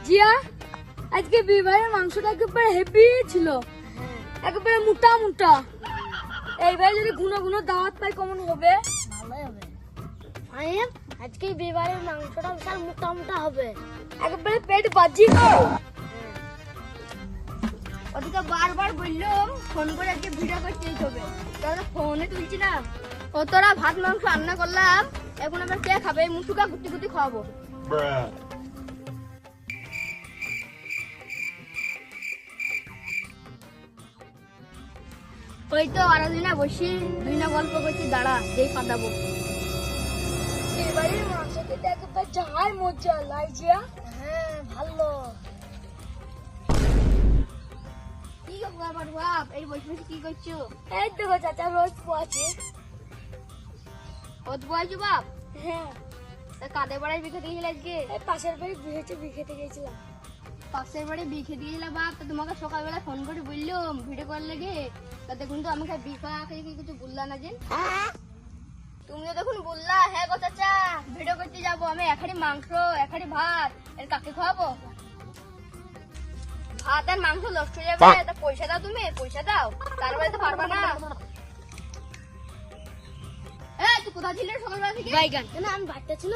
জিয়া আজকে বিবাহের মাংসটা একেবারে হেভি ছিল, একেবারে মোটা মোটা। এইবার যদি ঘন ঘন দাওয়াত পাই কেমন হবে? ভালোই হবে। ফাহিম, আজকে বিবাহের মাংসটা বিশাল মোটা মোটা হবে। একেবারে পেট বাজি। ওদিকে বারবার বললাম ফোন করে আজকে ভিডিও করতে হবে, তাহলে ফোনে তুলছি না। ও তোরা ভাত মাংস রান্না করলাম, এখন আবার কে খাবে? মুঠুকা গুটি গুটি খাওয়াবো। ওই তো আরাধনা বসি দুই না গল্প করছি, দাঁড়া এই পাঠাবো। এবারে মাংস খেতে একেবারে যাই মজা লাইজিয়া। হ্যাঁ, ভালো। কি ব্যাপার বাপ, এই বসে বসে কি করছো? এই তো গো চাচা রোজ পোয়াছে। ওত পোয়াছো বাপ? হ্যাঁ, তা কাদের বাড়ি বিয়ে খেতে গেছিলে আজকে? এই পাশের বাড়ি বিয়ে খেতে গেছিলাম। পাশের বাড়ি বিয়ে খেতে গেছিলে বাপ? তা তোমাকে সকালবেলা ফোন করে বললাম ভিডিও কল লেগে, তা দেখুন তো আমাকে বিফা খেয়ে কিছু বললা না যে। তুমি তো দেখুন বললা হ্যাঁ গো চাচা ভিডিও করতে যাবো, আমি এখানে মাংস এখানে ভাত, এর কাকে খাওয়াবো? ভাত আর মাংস নষ্ট হয়ে যাবে, তা পয়সা দাও, তুমি পয়সা দাও, তারপরে তো পারবা না। এই তুই কোথায় ছিলি সকালবেলা থেকে? বাইগান কেন? আমি বাড়িতে ছিল।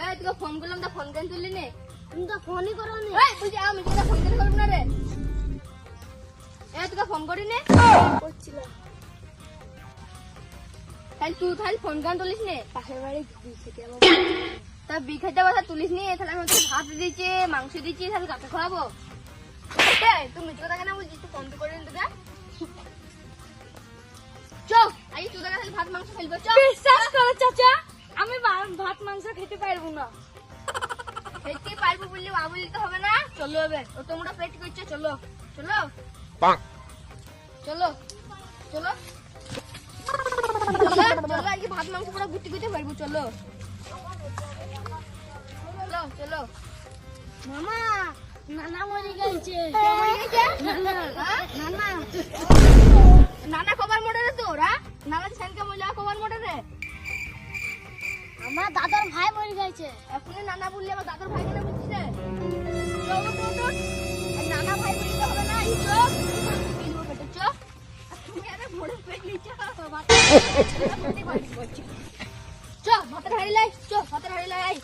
এই তোকে ফোন করলাম, তা ফোন কেন তুললি নে? তুমি তো ফোনই করো নি। এই তুই আমি তোকে ফোন কেন করবো না রে? এই তোকে ফোন করি নে করছিলাম। তাহলে তুই খালি ফোন কেন তুলিস নে? পাশের বাড়ি বিয়ে খেতে যাবো। তা বিখাইতে কথা তুলিস নি, তাহলে আমি তোকে ভাত দিয়েছি মাংস দিয়েছি, তাহলে কাকে খাওয়াবো? এই তুই মিথ্যে কথা কেন বলছিস? তুই ফোন তো করে নি তোকে। চো আই তোর কাছে ভাত মাংস ফেলবো। চো বিশ্বাস করো চাচা, আমি ভাত মাংস খেতে পারবো না। খেতে পারবো বললে বাবু দিতে হবে না। চলো হবে ও তোমরা পেট করছে, চলো চলো চলো চলো চলো চলো আজকে ভাত মাংস পুরো গুটি গুটি পারবো। চলো চলো চলো। মামা, নানা মরে গেছে। কে মরে গেছে? নানা, হ্যাঁ? নানা। নানা কবার মোড়ে রে তোরা? নানা সেনকে মহিলা কবার মোড়ে রে? আমার দাদার ভাই মরে গেছে। এখনই নানা বললি আমার দাদার ভাই কেন বলছিস রে? চলো তো তো নানা ভাই বলতে হবে না। এই চো ফেলবো পেটে। চো তুমি আরে মোড়ে পেট নিচ্ছ চো ভাতের হাড়ি লাই। চো ভাতের হাড়ি লাই।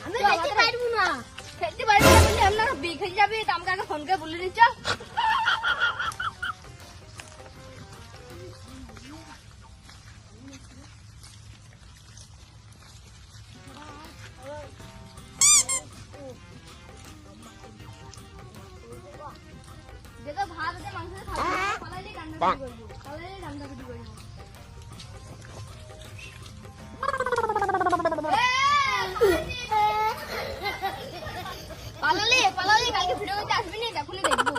আমি খেতে পারবো না। খেতে পারবি না বললে আপনারা বিয়ে যাবে, তা আমাকে আগে ফোন করে বলে দিচ্ছ। দেখো ভাত আছে মাংস আছে, খাবো পালাইলে রান্না করবো, পালাইলে রান্না করবো। পালালে পালালে কালকে ভিডিও করতে আসবি না, তখনই দেখবি।